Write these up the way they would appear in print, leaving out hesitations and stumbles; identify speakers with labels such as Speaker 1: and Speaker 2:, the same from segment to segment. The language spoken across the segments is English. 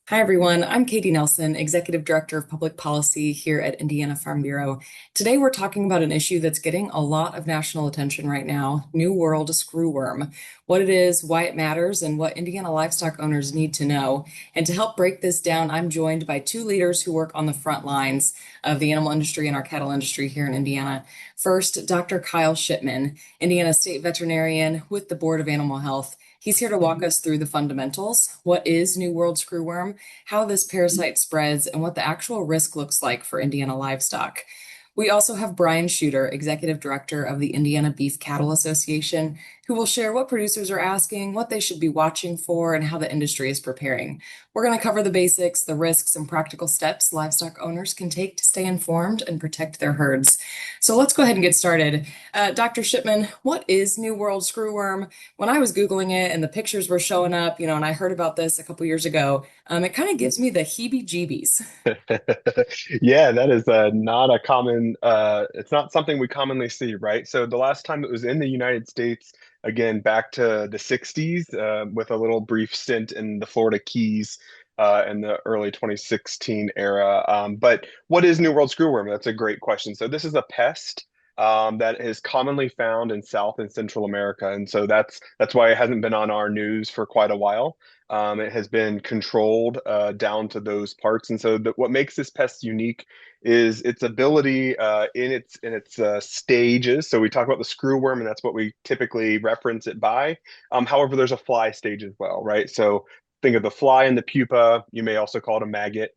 Speaker 1: Hi, everyone. I'm Katie Nelson, Executive Director of Public Policy here at Indiana Farm Bureau. Today, we're talking about an issue that's getting a lot of national attention right now, New World Screwworm, what it is, why it matters, and what Indiana livestock owners need to know. And to help break this down, I'm joined by two leaders who work on the front lines of the animal industry and our cattle industry here in Indiana. First, Dr. Kyle Shipman, Indiana State Veterinarian with the Board of Animal Health. He's here to walk us through the fundamentals. What is New World Screwworm? How this parasite spreads, and what the actual risk looks like for Indiana livestock. We also have Brian Shooter, Executive Director of the Indiana Beef Cattle Association, who will share what producers are asking, what they should be watching for, and how the industry is preparing. We're going to cover the basics, the risks, and practical steps livestock owners can take to stay informed and protect their herds. So let's go ahead and get started. Dr. Shipman, what is New World Screwworm? When I was Googling it and the pictures were showing up, and I heard about this a couple years ago, it kind of gives me the heebie-jeebies.
Speaker 2: Yeah, that is not a common, it's not something we commonly see, right? So the last time it was in the United States, again, back to the 60s, with a little brief stint in the Florida Keys in the early 2016 era. But what is New World Screwworm? That's a great question. So this is a pest that is commonly found in South and Central America. And so that's why it hasn't been on our news for quite a while. It has been controlled down to those parts, and so what makes this pest unique is its ability in its stages. So we talk about the screwworm, and that's what we typically reference it by. However, there's a fly stage as well, right? So think of the fly and the pupa. You may also call it a maggot.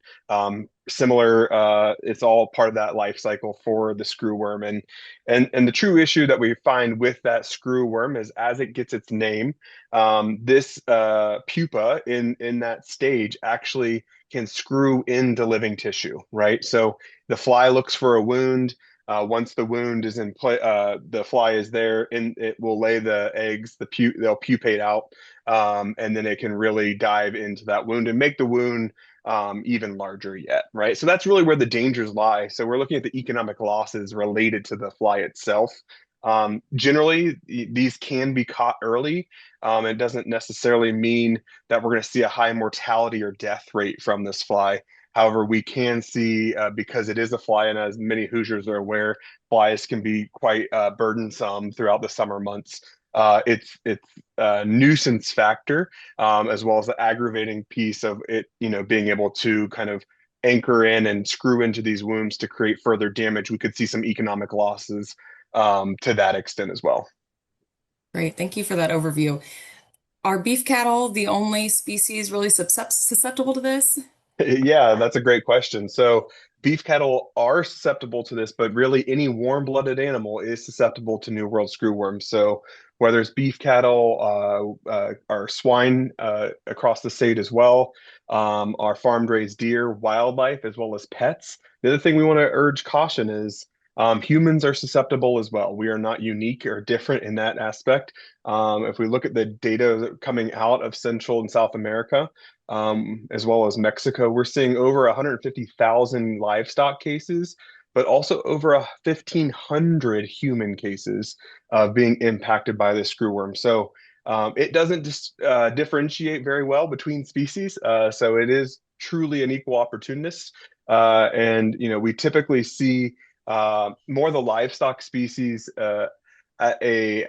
Speaker 2: Similar, it's all part of that life cycle for the screwworm, and the true issue that we find with that screwworm is as it gets its name, this pupa in that stage actually can screw into living tissue, right? So the fly looks for a wound. Once the wound is in play, the fly is there, and it will lay the eggs. They'll pupate out, and then it can really dive into that wound and make the wound even larger yet, right? So that's really where the dangers lie. So we're looking at the economic losses related to the fly itself. Generally, these can be caught early. It doesn't necessarily mean that we're going to see a high mortality or death rate from this fly. However, we can see, because it is a fly, and as many Hoosiers are aware, flies can be quite burdensome throughout the summer months. It's a nuisance factor, as well as the aggravating piece of it, being able to kind of anchor in and screw into these wounds to create further damage. We could see some economic losses to that extent as well.
Speaker 1: Great, thank you for that overview. Are beef cattle the only species really susceptible to this?
Speaker 2: Yeah, that's a great question. So, beef cattle are susceptible to this, but really any warm-blooded animal is susceptible to New World screwworm. So, whether it's beef cattle, our swine across the state as well, our farmed raised deer, wildlife, as well as pets. The other thing we want to urge caution is humans are susceptible as well. We are not unique or different in that aspect. If we look at the data coming out of Central and South America, as well as Mexico, we're seeing over 150,000 livestock cases, but also over 1,500 human cases being impacted by this screwworm. So it doesn't just differentiate very well between species. So it is truly an equal opportunist. And we typically see more of the livestock species at a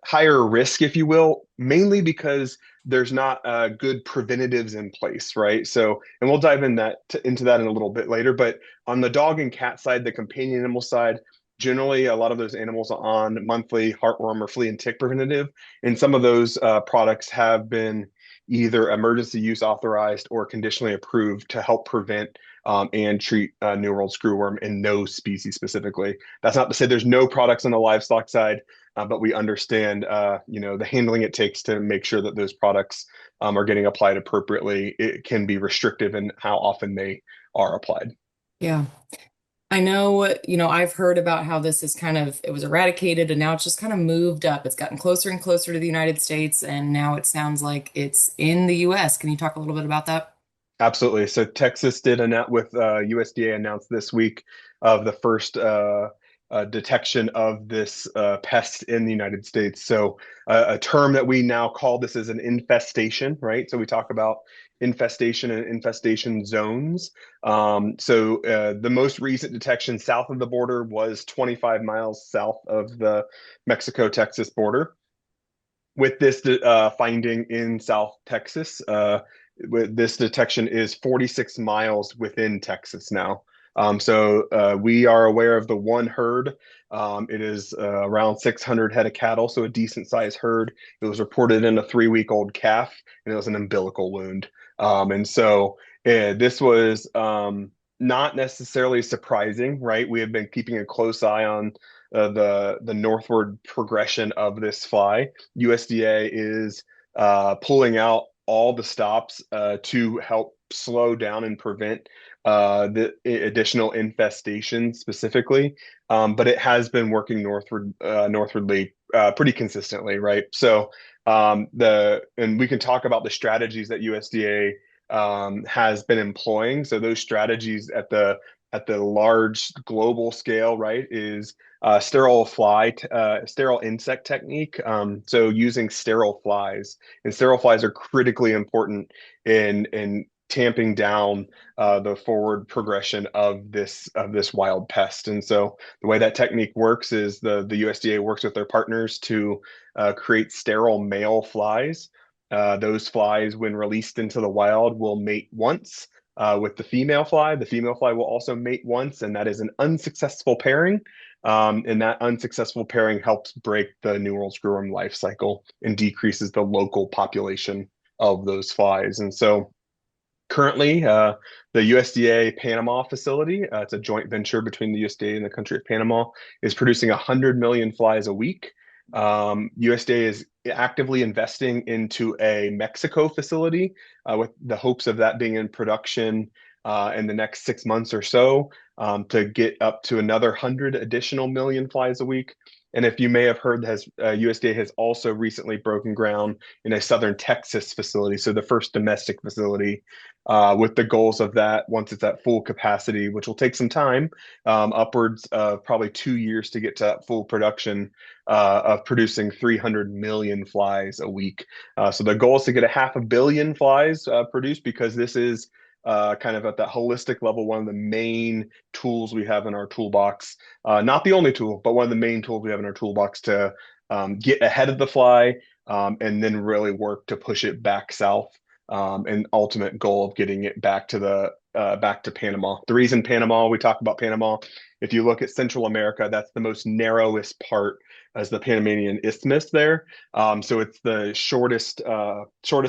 Speaker 2: higher risk, if you will, mainly because there's not good preventatives in place, right? So, and we'll dive into that in a little bit later. But on the dog and cat side, the companion animal side, generally a lot of those animals are on monthly heartworm or flea and tick preventative, and some of those products have been either emergency use authorized or conditionally approved to help prevent and treat New World screwworm in no species specifically. That's not to say there's no products on the livestock side, but we understand, the handling it takes to make sure that those products are getting applied appropriately. It can be restrictive in how often they are applied.
Speaker 1: Yeah. I know, I've heard about how this is it was eradicated and now it's just kind of moved up. It's gotten closer and closer to the United States, and now it sounds like it's in the US. Can you talk a little bit about that?
Speaker 2: Absolutely. So Texas did announce with USDA announced this week of the first detection of this pest in the United States. So a term that we now call this is an infestation, right? So we talk about infestation and infestation zones. The most recent detection south of the border was 25 miles south of the Mexico-Texas border. With this finding in South Texas, with this detection is 46 miles within Texas now. We are aware of the one herd. It is around 600 head of cattle, so a decent sized herd. It was reported in a 3-week-old calf, and it was an umbilical wound. This was not necessarily surprising, right? We have been keeping a close eye on the northward progression of this fly. USDA is pulling out all the stops to help slow down and prevent the additional infestation specifically. But it has been working northwardly pretty consistently, right? And we can talk about the strategies that USDA has been employing. So those strategies at the large global scale, right, is sterile insect technique. So using sterile flies, and sterile flies are critically important in tamping down the forward progression of this wild pest. And so the way that technique works is the USDA works with their partners to create sterile male flies. Those flies, when released into the wild, will mate once with the female fly. The female fly will also mate once, and that is an unsuccessful pairing. And that unsuccessful pairing helps break the New World Screwworm life cycle and decreases the local population of those flies. And so currently, the USDA Panama facility, it's a joint venture between the USDA and the country of Panama, is producing 100 million flies a week. USDA is actively investing into a Mexico facility with the hopes of that being in production in the next 6 months or so to get up to another 100 additional million flies a week. And if you may have heard, USDA has also recently broken ground in a southern Texas facility, so the first domestic facility, with the goals of that once it's at full capacity, which will take some time, upwards of probably 2 years to get to full production of producing 300 million flies a week. So the goal is to get a 500 million flies produced because this is kind of at that holistic level, one of the main tools we have in our toolbox. Not the only tool, but one of the main tools we have in our toolbox to get ahead of the fly and then really work to push it back south. And ultimate goal of getting it back to back to Panama. The reason Panama, we talk about Panama, if you look at Central America, that's the most narrowest part as the Panamanian Isthmus there. So it's the shortest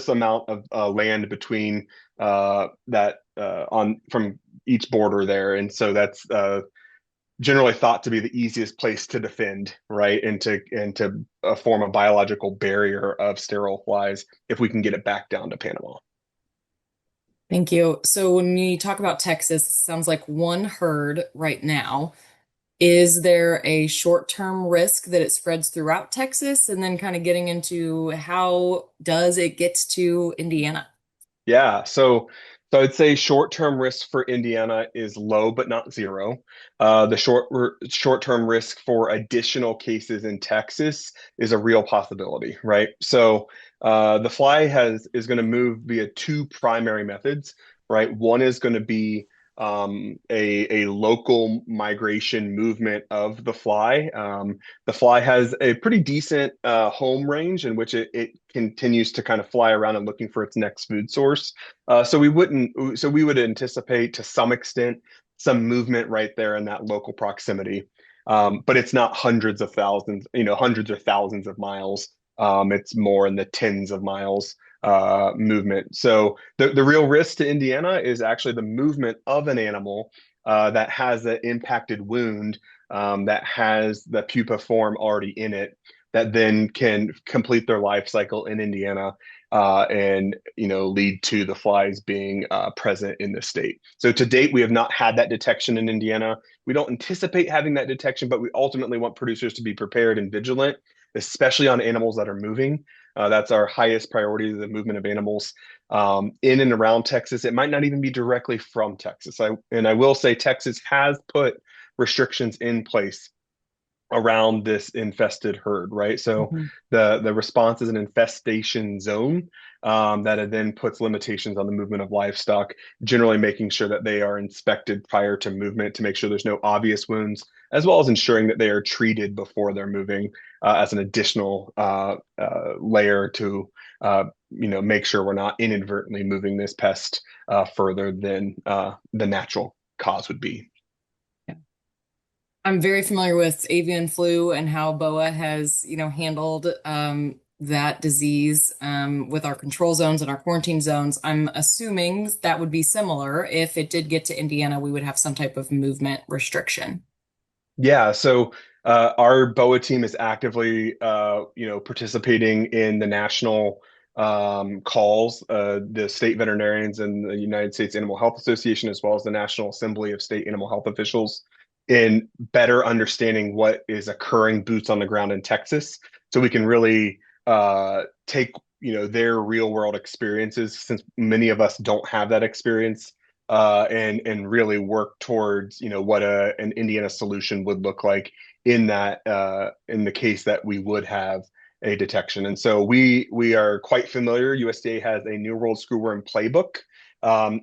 Speaker 2: amount of land between that on from each border there, and so that's generally thought to be the easiest place to defend, right, and to form a biological barrier of sterile flies if we can get it back down to Panama.
Speaker 1: Thank you. So when we talk about Texas, it sounds like one herd right now. Is there a short-term risk that it spreads throughout Texas? And then kind of getting into how does it get to Indiana?
Speaker 2: Yeah, so I'd say short-term risk for Indiana is low, but not zero. The short-term risk for additional cases in Texas is a real possibility, right? The fly has is going to move via two primary methods, right? One is going to be a local migration movement of the fly. The fly has a pretty decent home range in which it continues to kind of fly around and looking for its next food source. So we would anticipate to some extent some movement right there in that local proximity. But it's not hundreds of thousands, hundreds or thousands of miles. It's more in the tens of miles movement. So the real risk to Indiana is actually the movement of an animal that has an impacted wound that has the pupa form already in it that then can complete their life cycle in Indiana and lead to the flies being present in the state. So to date, we have not had that detection in Indiana. We don't anticipate having that detection, but we ultimately want producers to be prepared and vigilant, especially on animals that are moving. That's our highest priority, the movement of animals in and around Texas. It might not even be directly from Texas. I will say Texas has put restrictions in place around this infested herd, right? So
Speaker 1: Mhm.
Speaker 2: the response is an infestation zone that it then puts limitations on the movement of livestock, generally making sure that they are inspected prior to movement to make sure there's no obvious wounds, as well as ensuring that they are treated before they're moving as an additional layer to make sure we're not inadvertently moving this pest further than the natural cause would be.
Speaker 1: I'm very familiar with avian flu and how BOA has, handled that disease with our control zones and our quarantine zones. I'm assuming that would be similar. If it did get to Indiana, we would have some type of movement restriction.
Speaker 2: Yeah, so our BOA team is actively, participating in the national calls. The state veterinarians and the United States Animal Health Association, as well as the National Assembly of State Animal Health Officials, in better understanding what is occurring boots on the ground in Texas, so we can really take their real world experiences, since many of us don't have that experience and really work towards what an Indiana solution would look like in that in the case that we would have a detection. And so we are quite familiar. USDA has a New World Screwworm playbook,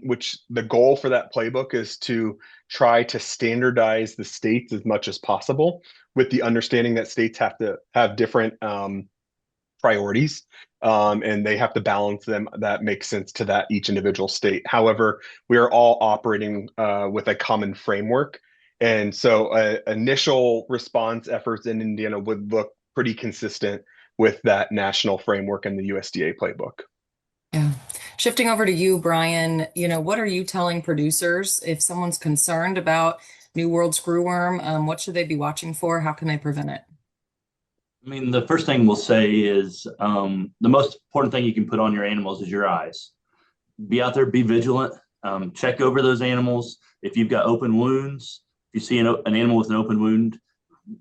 Speaker 2: which the goal for that playbook is to try to standardize the states as much as possible, with the understanding that states have to have different priorities, and they have to balance them that makes sense to that each individual state. However, we are all operating with a common framework, and so initial response efforts in Indiana would look pretty consistent with that national framework in the USDA playbook.
Speaker 1: Yeah. Shifting over to you, Brian, what are you telling producers if someone's concerned about New World Screwworm? What should they be watching for? How can they prevent it?
Speaker 3: I mean, the first thing we'll say is the most important thing you can put on your animals is your eyes. Be out there, be vigilant, check over those animals. If you've got open wounds, if you see an animal with an open wound,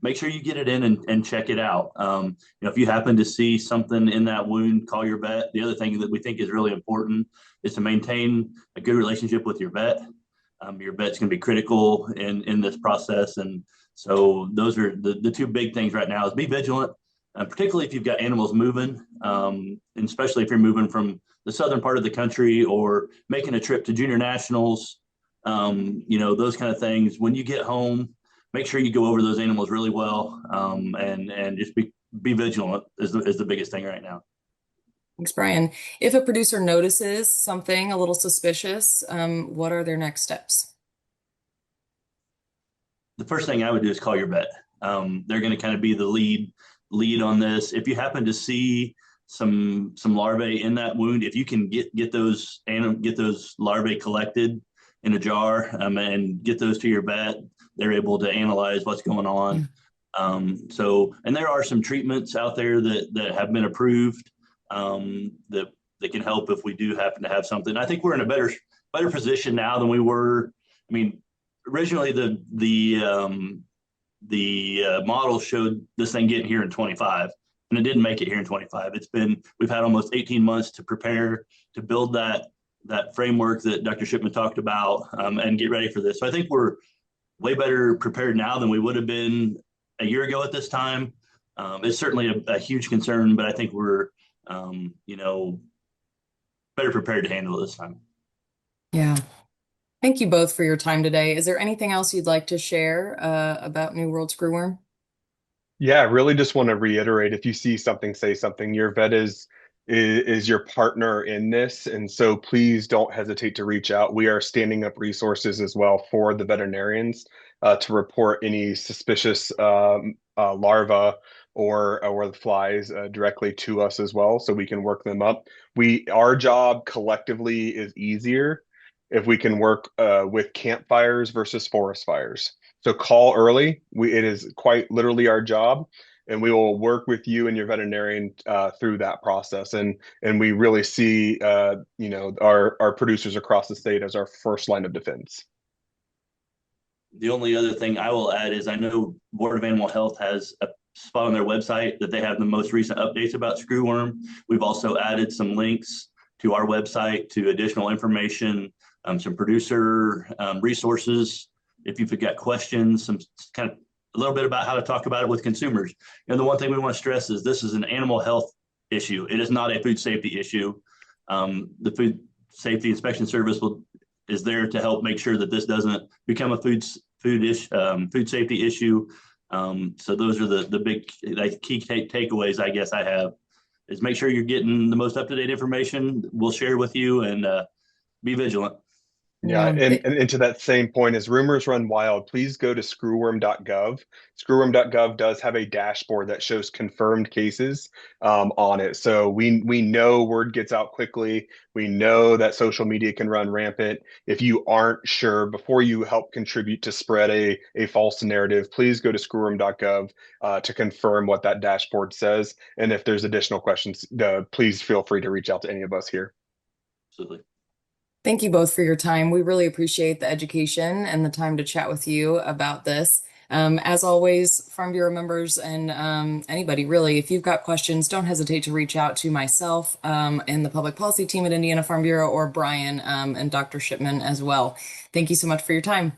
Speaker 3: make sure you get it in and check it out. If you happen to see something in that wound, call your vet. The other thing that we think is really important is to maintain a good relationship with your vet. Your vet's going to be critical in this process, and so those are the two big things right now: is be vigilant, particularly if you've got animals moving, and especially if you're moving from the southern part of the country or making a trip to junior nationals. Those kind of things. When you get home, make sure you go over those animals really well, and just be vigilant is the biggest thing right now.
Speaker 1: Thanks, Brian. If a producer notices something a little suspicious, what are their next steps?
Speaker 3: The first thing I would do is call your vet. They're going to kind of be the lead on this. If you happen to see some larvae in that wound, if you can get those larvae collected in a jar, and get those to your vet, they're able to analyze what's going on. And there are some treatments out there that have been approved, that can help if we do happen to have something. I think we're in a better position now than we were. I mean, originally the model showed this thing getting here in 25, and it didn't make it here in 25. We've had almost 18 months to prepare to build that framework that Dr. Shipman talked about, and get ready for this. So I think we're way better prepared now than we would have been a year ago at this time. It's certainly a huge concern, but I think we're better prepared to handle it this time.
Speaker 1: Yeah. Thank you both for your time today. Is there anything else you'd like to share about New World Screwworm?
Speaker 2: Yeah, I really just want to reiterate, if you see something, say something. Your vet is your partner in this, and so please don't hesitate to reach out. We are standing up resources as well for the veterinarians to report any suspicious larvae or the flies directly to us as well, so we can work them up. Our job collectively is easier if we can work with campfires versus forest fires. So call early. It is quite literally our job, and we will work with you and your veterinarian through that process. And we really see our producers across the state as our first line of defense.
Speaker 3: The only other thing I will add is I know Board of Animal Health has a spot on their website that they have the most recent updates about screwworm. We've also added some links to our website to additional information, some producer resources. If you've got questions, some kind of a little bit about how to talk about it with consumers. And the one thing we want to stress is this is an animal health issue. It is not a food safety issue. The Food Safety Inspection Service is there to help make sure that this doesn't become a food safety issue. So those are the big key takeaways I guess I have is make sure you're getting the most up-to-date information we'll share with you, and be vigilant.
Speaker 2: Yeah,
Speaker 1: Yeah.
Speaker 2: and to that same point, as rumors run wild, please go to screwworm.gov. Screwworm.gov does have a dashboard that shows confirmed cases on it. So we know word gets out quickly. We know that social media can run rampant. If you aren't sure, before you help contribute to spread a false narrative, please go to screwworm.gov to confirm what that dashboard says. And if there's additional questions, please feel free to reach out to any of us here.
Speaker 3: Absolutely.
Speaker 1: Thank you both for your time. We really appreciate the education and the time to chat with you about this. As always, Farm Bureau members and anybody really, if you've got questions, don't hesitate to reach out to myself and the public policy team at Indiana Farm Bureau, or Brian and Dr. Shipman as well. Thank you so much for your time.